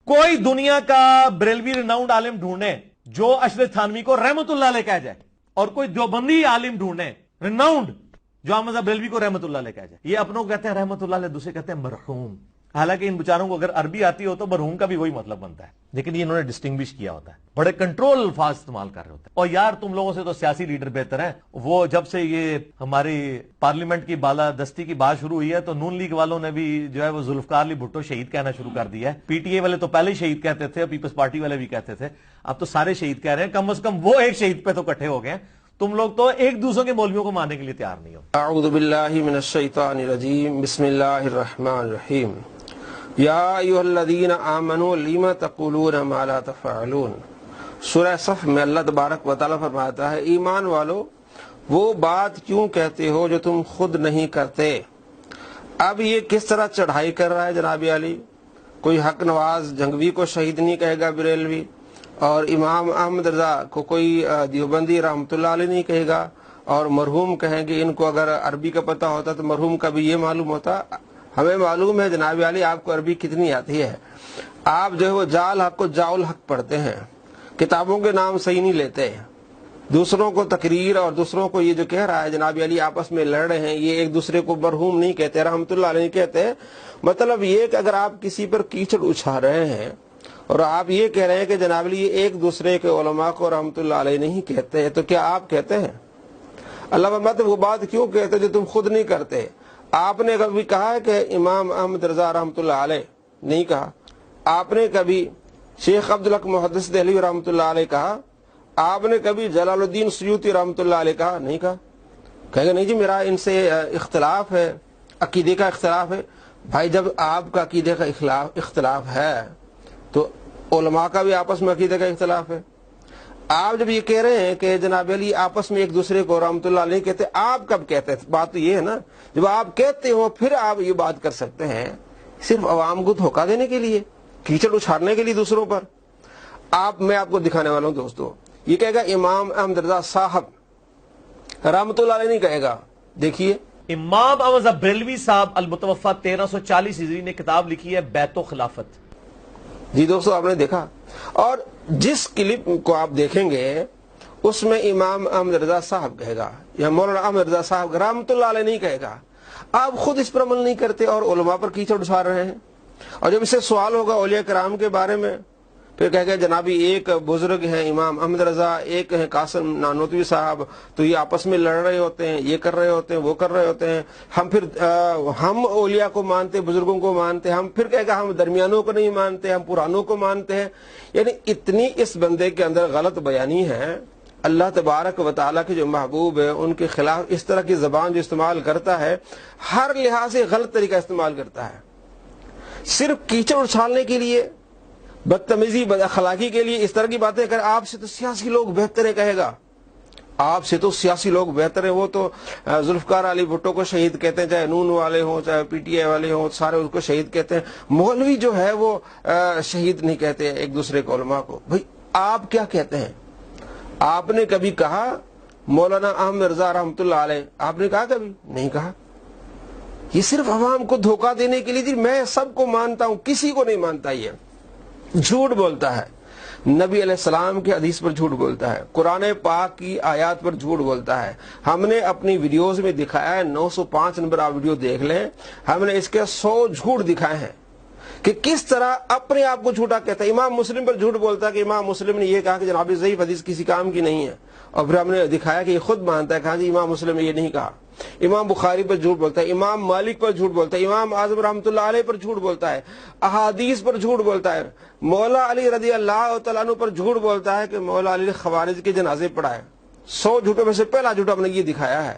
کوئی دنیا کا بریلوی رناؤنڈ عالم ڈھونڈے جو اشرف تھانوی کو رحمت اللہ علیہ کہہ جائے، اور کوئی دیوبندی عالم ڈھونڈے رناؤنڈ جو احمد رضا بریلوی کو رحمت اللہ علیہ کہہ جائے۔ یہ اپنوں کو کہتے ہیں رحمت اللہ علیہ، دوسرے کہتے ہیں مرحوم۔ حالانکہ ان بچاروں کو اگر عربی آتی ہو تو مرحوم کا بھی وہی مطلب بنتا ہے، لیکن یہ انہوں نے ڈسٹنگوش کیا ہوتا ہے، بڑے کنٹرول الفاظ استعمال کر رہے ہوتے ہیں۔ اور یار تم لوگوں سے تو سیاسی لیڈر بہتر ہیں۔ وہ جب سے یہ ہماری پارلیمنٹ کی بالادستی کی بات شروع ہوئی ہے تو نون لیگ والوں نے بھی جو ہے وہ ذوالفقار علی بھٹو شہید کہنا شروع کر دیا ہے۔ پی ٹی اے والے تو پہلے ہی شہید کہتے تھے، پیپلز پارٹی والے بھی کہتے تھے، اب تو سارے شہید کہہ رہے ہیں۔ کم از کم وہ ایک شہید پہ تو اکٹھے ہو گئے ہیں۔ تم لوگ تو ایک دوسروں کے مولویوں کو ماننے کے لیے تیار نہیں ہو۔ اعوذ باللہ من الشیطان الرجیم، بسم اللہ الرحمن الرحیم۔ یا ایھا الذین آمنوا لم تقولون ما لا تفعلون۔ سورہ صف میں اللہ تبارک و تعالی فرماتا ہے، ایمان والو وہ بات کیوں کہتے ہو جو تم خود نہیں کرتے۔ اب یہ کس طرح چڑھائی کر رہا ہے جناب علی، کوئی حق نواز جھنگوی کو شہید نہیں کہے گا بریلوی، اور امام احمد رضا کو کوئی دیوبندی رحمت اللہ علیہ نہیں کہے گا، اور مرحوم کہیں گے۔ ان کو اگر عربی کا پتہ ہوتا تو مرحوم کا بھی یہ معلوم ہوتا۔ ہمیں معلوم ہے جناب علی آپ کو عربی کتنی آتی ہے، آپ جو ہے وہ جال حق کو جاؤل حق پڑھتے ہیں، کتابوں کے نام صحیح نہیں لیتے، دوسروں کو تقریر اور دوسروں کو یہ جو کہہ رہا ہے جناب علی آپس میں لڑ رہے ہیں، یہ ایک دوسرے کو مرحوم نہیں کہتے، رحمت اللہ علیہ نہیں کہتے۔ مطلب یہ کہ اگر آپ کسی پر کیچڑ اچھا رہے ہیں اور آپ یہ کہہ رہے ہیں کہ جناب علی یہ ایک دوسرے کے علماء کو رحمت اللہ علیہ نہیں کہتے، تو کیا آپ کہتے ہیں؟ اللہ فرماتے وہ بات کیوں کہتے جو تم خود نہیں کرتے۔ آپ نے کبھی کہا ہے کہ امام احمد رضا رحمت اللہ علیہ؟ نہیں کہا۔ آپ نے کبھی شیخ عبدالحق محدث دہلوی رحمت اللہ علیہ کہا؟ آپ نے کبھی جلال الدین سیوطی رحمت اللہ علیہ کہا؟ نہیں کہا۔ کہے گا نہیں جی میرا ان سے اختلاف ہے، عقیدے کا اختلاف ہے۔ بھائی جب آپ کا عقیدے کا اختلاف ہے تو علماء کا بھی آپس میں عقیدے کا اختلاف ہے۔ آپ جب یہ کہہ رہے ہیں کہ جناب علی آپس میں ایک دوسرے کو رحمت اللہ علیہ کہتے، آپ کب کہتے ہیں؟ بات تو یہ ہے نا، جب آپ کہتے ہو پھر آپ یہ بات کر سکتے ہیں، صرف عوام کو دھوکہ دینے کے لیے، کیچڑ اچھالنے کے لیے دوسروں پر۔ میں آپ کو دکھانے والا ہوں دوستو، یہ کہے گا امام احمد رضا صاحب رحمت اللہ علیہ نہیں کہے گا۔ دیکھیے امام احمد رضا بریلوی صاحب المتوفی 1340 ہجری نے کتاب لکھی ہے بیت و خلافت۔ جی دوستو آپ نے دیکھا، اور جس کلپ کو آپ دیکھیں گے اس میں امام احمد رضا صاحب کہے گا یا مولانا احمد رضا صاحب رحمت اللہ علیہ نہیں کہے گا۔ آپ خود اس پر عمل نہیں کرتے اور علماء پر کیچڑ اچھال رہے ہیں۔ اور جب اس سے سوال ہوگا اولیاء کرام کے بارے میں، پھر کہے گا جنابی ایک بزرگ ہیں امام احمد رضا، ایک ہیں قاسم نانوتوی صاحب، تو یہ آپس میں لڑ رہے ہوتے ہیں، یہ کر رہے ہوتے ہیں، وہ کر رہے ہوتے ہیں، ہم اولیاء کو مانتے، بزرگوں کو مانتے، ہم پھر کہے گا ہم درمیانوں کو نہیں مانتے، ہم پرانوں کو مانتے ہیں۔ یعنی اتنی اس بندے کے اندر غلط بیانی ہے۔ اللہ تبارک و تعالیٰ کے جو محبوب ہے ان کے خلاف اس طرح کی زبان جو استعمال کرتا ہے، ہر لحاظ سے غلط طریقہ استعمال کرتا ہے، صرف کیچڑ اچھالنے کے لیے، بدتمیزی بد اخلاقی کے لیے اس طرح کی باتیں کر۔ آپ سے تو سیاسی لوگ بہتر ہے کہے گا، آپ سے تو سیاسی لوگ بہتر ہیں، وہ تو ذوالفقار علی بھٹو کو شہید کہتے ہیں، چاہے نون والے ہوں چاہے پی ٹی آئی والے ہوں، سارے اس کو شہید کہتے ہیں۔ مولوی جو ہے وہ شہید نہیں کہتے ایک دوسرے کو، علماء کو۔ بھئی آپ کیا کہتے ہیں؟ آپ نے کبھی کہا مولانا احمد رضا رحمت اللہ علیہ؟ آپ نے کہا کبھی؟ نہیں کہا۔ یہ صرف عوام کو دھوکہ دینے کے لیے جی میں سب کو مانتا ہوں، کسی کو نہیں مانتا، یہ جھوٹ بولتا ہے، نبی علیہ السلام کے حدیث پر جھوٹ بولتا ہے، قرآن پاک کی آیات پر جھوٹ بولتا ہے۔ ہم نے اپنی ویڈیوز میں دکھایا ہے، 905 نمبر آپ ویڈیو دیکھ لیں، ہم نے اس کے 100 جھوٹ دکھائے ہیں کہ کس طرح اپنے آپ کو جھوٹا کہتا ہے۔ امام مسلم پر جھوٹ بولتا ہے کہ امام مسلم نے یہ کہا کہ جناب ضعیف حدیث کسی کام کی نہیں ہے، اور پھر ہم نے دکھایا کہ یہ خود مانتا ہے، کہا جی امام مسلم نے یہ نہیں کہا۔ امام بخاری پر جھوٹ بولتا ہے، امام مالک پر جھوٹ بولتا ہے، امام اعظم رحمت اللہ علیہ پر جھوٹ بولتا ہے، احادیث پر جھوٹ بولتا ہے، مولا علی رضی اللہ تعالیٰ عنہ پر جھوٹ بولتا ہے کہ مولا علی نے خوارج کے جنازے پڑھائے۔ 100 جھوٹوں میں سے پہلا جھوٹ ہم نے یہ دکھایا ہے۔